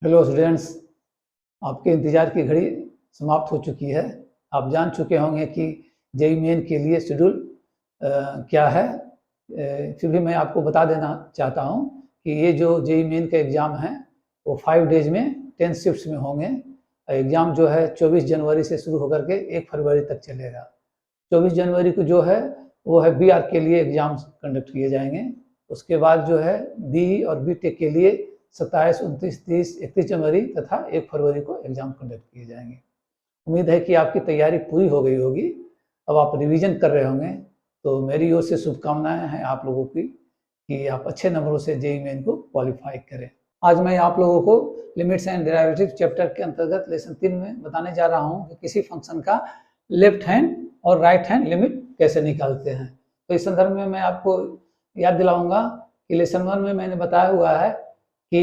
Hello students, आपके इंतज़ार की घड़ी समाप्त हो चुकी है। आप जान चुके होंगे कि जेईई मेन के लिए शेड्यूल क्या है। फिर भी मैं आपको बता देना चाहता हूँ कि ये जो जेईई मेन का एग्ज़ाम है वो 5 डेज में 10 शिफ्ट्स में होंगे। एग्ज़ाम जो है 24 जनवरी से शुरू होकर के 1 फरवरी तक चलेगा। 24 जनवरी को जो है वो है बीआर के लिए एग्ज़ाम्स कंडक्ट किए जाएंगे। उसके बाद जो है बीई और बीटेक के लिए 27, 29, 30, 31 जनवरी तथा 1 फरवरी को एग्ज़ाम कंडक्ट किए जाएंगे। उम्मीद है कि आपकी तैयारी पूरी हो गई होगी। अब आप रिवीजन कर रहे होंगे, तो मेरी ओर से शुभकामनाएं हैं आप लोगों की कि आप अच्छे नंबरों से जेईई मेन को क्वालिफाई करें। आज मैं आप लोगों को लिमिट्स एंड डेरिवेटिव चैप्टर के अंतर्गत लेसन 3 में बताने जा रहा हूँ कि किसी फंक्शन का लेफ्ट हैंड और राइट हैंड लिमिट कैसे निकालते हैं। तो इस संदर्भ में मैं आपको याद दिलाऊंगा कि लेसन 1 में मैंने बताया हुआ है कि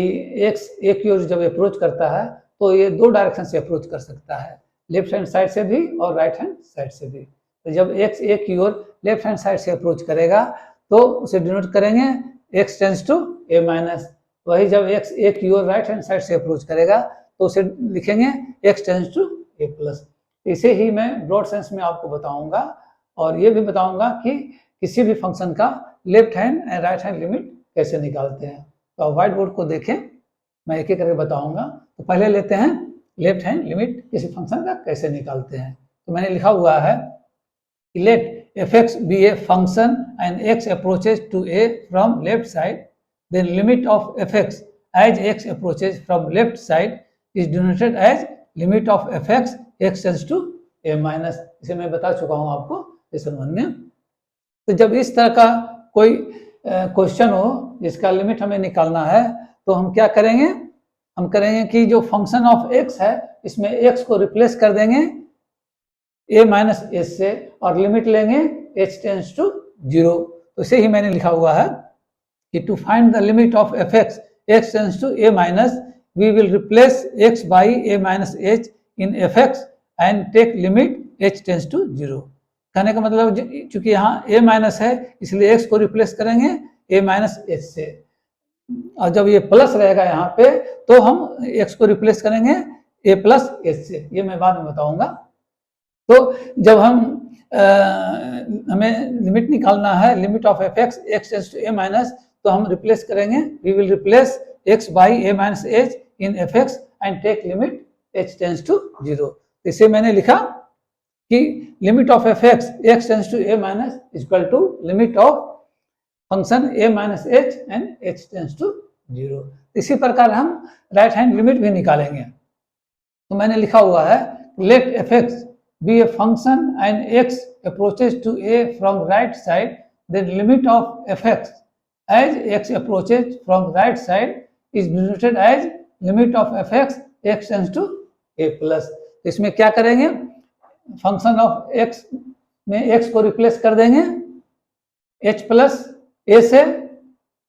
एक्स एक की ओर जब अप्रोच करता है तो ये 2 डायरेक्शन से अप्रोच कर सकता है, लेफ्ट हैंड साइड से भी और राइट हैंड साइड से भी। तो जब एक्स एक की ओर लेफ्ट हैंड साइड से अप्रोच करेगा तो उसे डिनोट करेंगे x tends to a minus. वही जब एक्स एक की ओर राइट हैंड साइड से अप्रोच करेगा तो उसे लिखेंगे x tends to a plus. इसे ही मैं ब्रॉड सेंस में आपको बताऊंगा और ये भी बताऊंगा कि किसी भी फंक्शन का left hand and right hand limit कैसे निकालते हैं। तो आप व्हाइट बोर्ड को देखें, मैं एक एक करके बताऊंगा। तो पहले लेते हैं लेफ्ट हैंड लिमिट किसी फंक्शन का कैसे निकालते हैं। तो मैंने लिखा हुआ है let fx be a function and x approaches to a from left side, then limit of fx as x approaches from left side is denoted as limit of fx x tends to a minus। इसे मैं बता चुका हूं आपको lesson 1 में। तो जब इस तरह का कोई क्वेश्चन हो जिसका लिमिट हमें निकालना है तो हम क्या करेंगे, हम करेंगे कि जो फंक्शन ऑफ x है इसमें x को रिप्लेस कर देंगे a माइनस एस से और लिमिट लेंगे h टेंस टू 0। तो इसे ही मैंने लिखा हुआ है कि to find the limit of fx x tends to a minus we will replace x by a minus h in fx and take limit h tends to 0। कहने का मतलब चूंकि यहाँ a माइनस है इसलिए x को रिप्लेस करेंगे a minus h से, और जब ये प्लस रहेगा यहाँ पे तो हम x को रिप्लेस करेंगे a प्लस h से। ये मैं बाद में बताऊंगा। तो जब हमें लिमिट निकालना है limit of f x x tends to a minus, तो हम रिप्लेस करेंगे, we will replace x by a minus h in f x and take limit h tends to 0। इसे मैंने लिखा कि limit of f x x tends to a minus equal to limit of function a minus h and h tends to 0। इसी प्रकार हम right hand limit भी निकालेंगे। तो मैंने लिखा हुआ है let f x be a function and x approaches to a from right side, then limit of fx as x approaches from right side is denoted as limit of fx x tends to a plus। इसमें क्या करेंगे, function of x में x को replace कर देंगे h plus a से,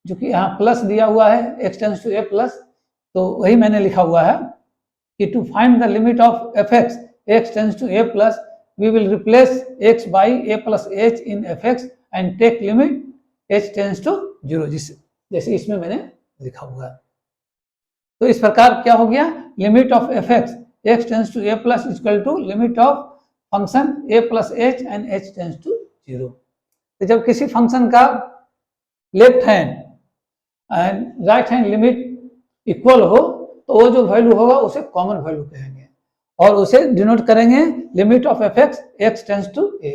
जो कि यहाँ प्लस दिया हुआ है x tends to a plus. तो वही मैंने लिखा हुआ है कि to find the limit of fx x tends to a plus we will replace x by a plus h in fx and take limit h tends to 0, जैसे इसमें मैंने लिखा हुआ है। तो इस प्रकार क्या हो गया, limit of fx x tends to a plus equal to limit of function a plus h and h tends to 0। तो जब किसी फंक्शन का left hand and right hand limit equal हो तो वो जो वैल्यू होगा उसे कॉमन वैल्यू कहेंगे और उसे डिनोट करेंगे limit of f x x tends to a.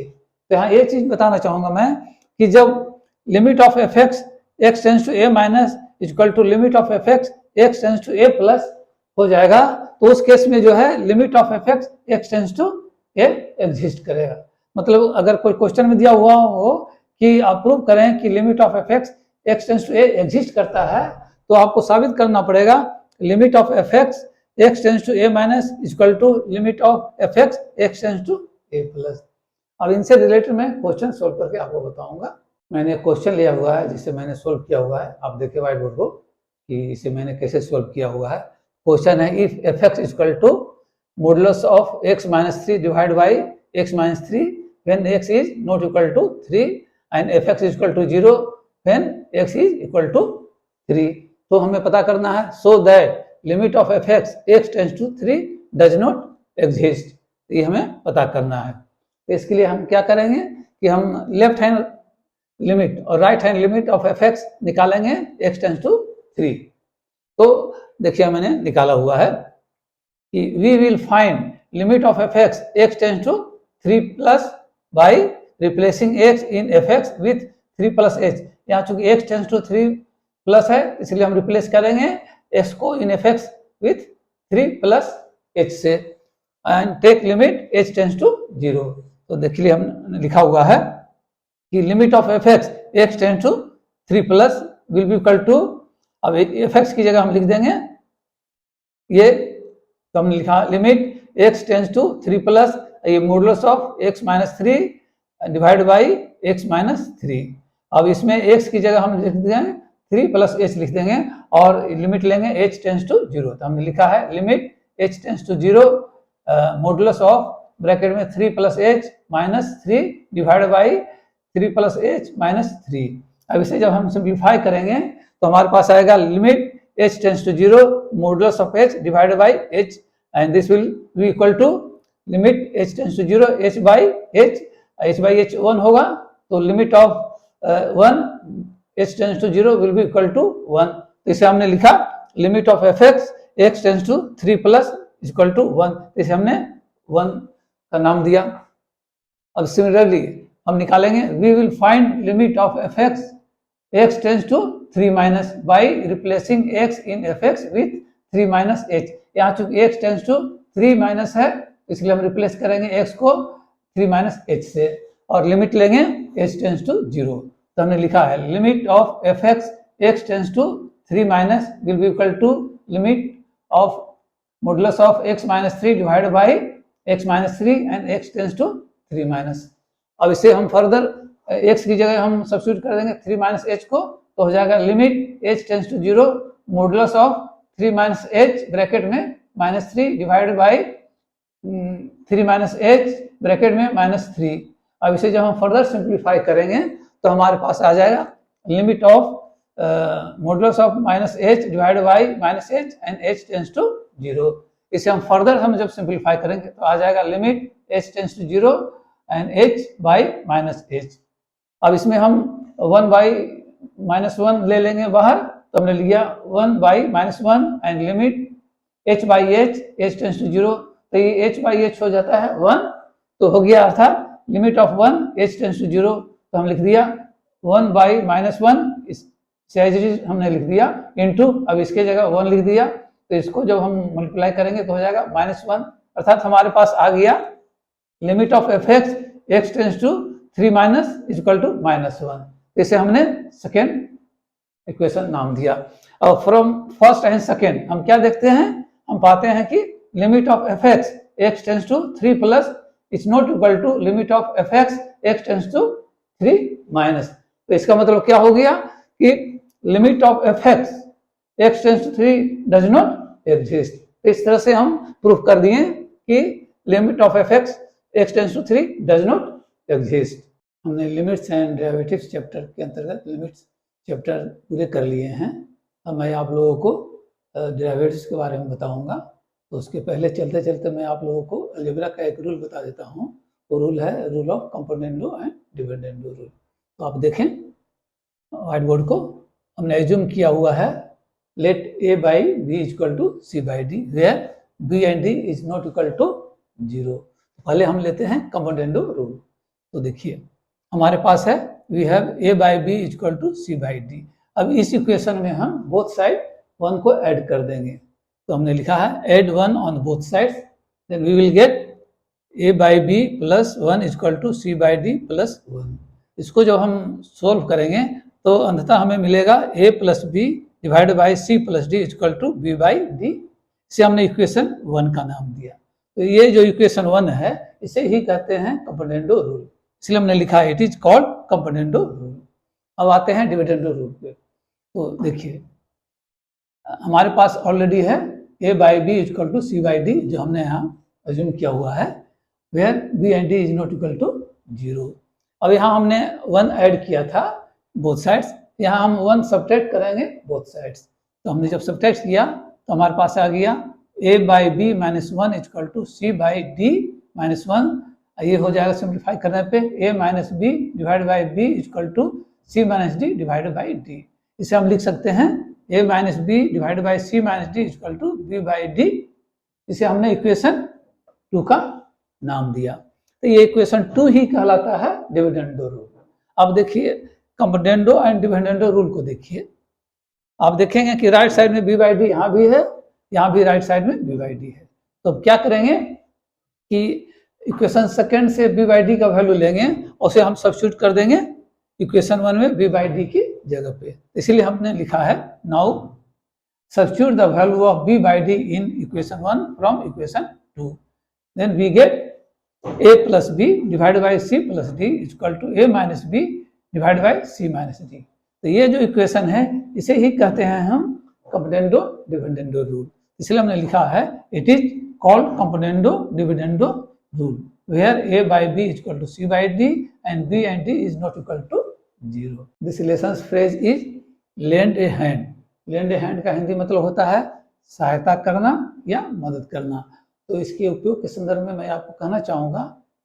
तो यहाँ ये चीज बताना चाहूंगा मैं कि जब limit of f x x tends to a minus equal to limit of f x x tends to a plus हो जाएगा तो उस केस में जो है limit of f x x tends to a exist करेगा। मतलब अगर कोई क्वेश्चन में दिया हुआ हो कि आप प्रूव करें कि limit of f x x tends to a exist करता है तो आपको साबित करना पड़ेगा limit of f x x tends to a minus equal to limit of f x x tends to a plus. अब इनसे रिलेटेड मैं क्वेश्चन सोल्व करके आपको बताऊंगा। मैंने क्वेश्चन लिया हुआ है जिसे मैंने सोल्व किया हुआ है, आप देखिए व्हाइट बोर्ड को कि इसे मैंने कैसे सोल्व किया हुआ है। क्वेश्चन है if f x equal to modulus of x minus 3 divide by x minus 3 when x is not equal to 3 and f x equal to 0 when x is equal to 3। तो हमें पता करना है so that limit of f x x tends to 3 does not exist, ये हमें पता करना है। तो इसके लिए हम क्या करेंगे कि हम लेफ्ट हैंड लिमिट और right hand limit of f x निकालेंगे एक्स टेंस टू 3। तो देखिए मैंने निकाला हुआ है कि we will find limit of f x x tends to 3 plus by replacing x in f x with 3 plus h. यहाँ चूंकि एक्स टेंस टू 3 प्लस है इसलिए हम रिप्लेस करेंगे एक्स को in f x with 3 plus h से and take limit h tends to 0। तो देखिए हम लिखा हुआ है कि limit of f x x tends to 3 plus will be equal to, अब एफ एक्स की जगह हम लिख देंगे ये, तो हमने लिखा limit x tends to 3 plus ये modulus of x minus 3 divide by x minus 3। अब इसमें एक्स की जगह हम लिख देंगे 3 प्लस एच लिख देंगे और लिमिट लेंगे एच टेंस टू 0। तो हमने लिखा है limit h tends to 0 modulus of bracket में 3 plus h minus 3 divide by 3 plus h minus 3। अब इसे जब हम सिंप्लीफाई करेंगे तो हमारे पास आएगा limit h tends to 0 modulus of h divide by h and this will be equal to limit h tends to 0 h by h 1 होगा, तो limit of 1 h tends to 0 will be equal to 1। तो इसे हमने लिखा limit of f x x tends to 3 plus equal to 1, इसे हमने 1 का नाम दिया। अब सिमिलरली हम निकालेंगे we will find limit of f x x tends to 3 minus by replacing x in f x with 3 minus h. यहाँ चूंकि एक्स टेंस टू 3 माइनस है इसलिए हम रिप्लेस करेंगे एक्स को 3 माइनस एच से और लिमिट लेंगे एच टेंस टू 0। तो हमने लिखा है limit of f x x tends to 3 minus will be equal to limit of modulus of x minus 3 divide by x minus 3 and x tends to 3 minus. अब इसे हम further x की जगह हम सब्स्टिट्यूट कर देंगे 3 माइनस एच को, तो हो जाएगा limit h tends to 0 modulus of 3 minus h bracket में minus 3 divide by 3 minus h bracket में माइनस 3। अब इसे जब हम फर्दर सिंप्लीफाई करेंगे तो हमारे पास आ जाएगा limit of modulus of minus h divide by minus h and h tends to 0। इसे हम फर्दर जब सिंप्लीफाई करेंगे तो आ जाएगा limit h tends to 0 and h by minus h. अब इसमें हम 1 बाई माइनस 1 ले लेंगे बाहर, तो हमने लिया 1 by minus 1 and limit h by h tends to 0, तो ये h बाई h हो जाता है 1, तो हो गया अर्थात limit of 1 h tends to 0। तो हम लिख दिया 1 बाई माइनस 1 इसे हमने लिख दिया इनटू, अब इसके जगह 1 लिख दिया, तो इसको जब हम मल्टीप्लाई करेंगे तो हो जाएगा माइनस 1, अर्थात हमारे पास आ गया limit of f x x tends to 3 minus equal to minus 1। इसे हमने सेकेंड इक्वेशन नाम दिया। अब फ्रॉम फर्स्ट एंड सेकेंड हम क्या देखते हैं, हम पाते हैं कि limit of f x x tends to 3 plus is not equal to limit of f x x tends to 3 minus. तो इसका मतलब क्या हो गया कि limit of f x x tends to 3 does not exist. इस तरह से हम प्रूफ कर दिए कि limit of f x x tends to 3 does not exist. हमने लिमिट्स एंड डेरिवेटिव्स चैप्टर के अंतर्गत लिमिट्स चैप्टर पूरे कर लिए हैं। अब मैं आप लोगों को डेरिवेटिव्स के बारे में बताऊंगा, तो उसके पहले चलते चलते मैं आप लोगों को अलजेब्रा का एक रूल बता देता हूं। वो रूल है rule of componendo and dividendo rule. तो आप देखें व्हाइट बोर्ड को, हमने एज्यूम किया हुआ है let a by b equal to c by d where b and d is not equal to 0। पहले हम लेते हैं कंपोनेंडो रूल। तो देखिए हमारे पास है we have a by b equal to c by d. अब इस इक्वेशन में हम बोथ साइड 1 को ऐड कर देंगे, तो हमने लिखा है add 1 on both sides, then we will get a by b plus 1 equal to c by d plus 1। इसको जब हम सोल्व करेंगे तो अंततः हमें मिलेगा a plus b divide by c plus d equal to b by d. इसे हमने इक्वेशन 1 का नाम दिया। तो ये जो इक्वेशन 1 है इसे ही कहते हैं कंपोनेंडो रूल, इसलिए हमने लिखा है it is called componendo rule. अब आते हैं डिविडेंडो रूल पे। तो देखिए हमारे पास ऑलरेडी है a by b equal to c by d, जो हमने यहाँ अज्यूम किया हुआ है, where b and d is not equal to 0। अब यहाँ हमने 1 ऐड किया था बोथ साइड्स, यहाँ हम 1 सब्ट्रैक्ट करेंगे बोथ साइड्स। तो हमने जब सब्ट्रैक्ट किया तो हमारे पास आ गया a by b minus one equal to c by d minus one. ये हो जाएगा सिंप्लीफाई करने पे a minus b divide by b equal to c minus d divide by d. इसे हम लिख सकते हैं a minus b divide by c minus d equal to b by d. इसे हमने इक्वेशन 2 का नाम दिया। तो ये इक्वेशन 2 ही कहलाता है डिविडेंडो रूल। अब देखिए कंपोनेंडो एंड डिविडेंडो रूल को देखिए। आप देखेंगे कि राइट साइड में बी बाई डी यहाँ भी है, यहाँ भी राइट साइड में बी बाई डी है। तो क्या करेंगे कि इक्वेशन सेकेंड से बी बाई डी का वैल्यू लेंगे और उसे हम सब्स्टिट्यूट कर देंगे इक्वेशन 1 में बी बाई डी की जगह पे। इसीलिए हमने लिखा है now substitute the value of b by d in equation 1 from equation 2, then we get a plus b divide by c plus d equal to a minus b divide by c minus d. तो ये जो equation है इसे ही कहते हैं हम componendo dividendo rule. इसलिए हमने लिखा है it is called componendo dividendo rule where a by b equal to c by d and b and d is not equal to 0। This relations phrase is lend a hand. Lend a hand का हिंदी मतलब होता है सहायता करना या मदद करना। तो इसके उपयोग के संदर्भ में मैं आपको कहना चाहूँगा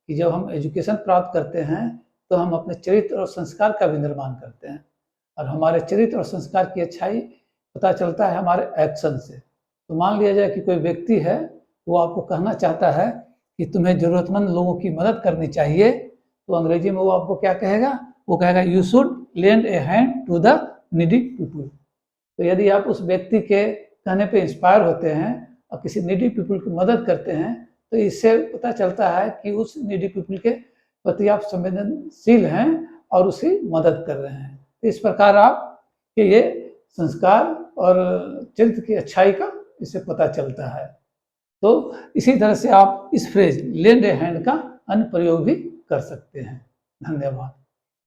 कि जब हम एजुकेशन प्राप्त करते हैं तो हम अपने चरित्र और संस्कार का भी निर्माण करते हैं, और हमारे चरित्र और संस्कार की अच्छाई पता चलता है हमारे एक्शन से। तो मान लिया जाए कि कोई व्यक्ति है, वो आपको कहना चाहता है कि तुम्हें ज़रूरतमंद लोगों की मदद करनी चाहिए, तो अंग्रेजी में वो आपको क्या कहेगा? वो कहेगा you should lend a hand to the needy people. तो यदि आप उस व्यक्ति के कहने पे इंस्पायर होते हैं और किसी नीडी पीपुल की मदद करते हैं, तो इससे पता चलता है कि उस नीडी पीपुल के प्रति आप संवेदनशील हैं और उसकी मदद कर रहे हैं। तो इस प्रकार आप कि ये संस्कार और चरित्र की अच्छाई का इससे पता चलता है। तो इसी तरह से आप इस फ्रेज लेंड ए हैंड का अन्य प्रयोग भी कर सकते हैं। धन्यवाद।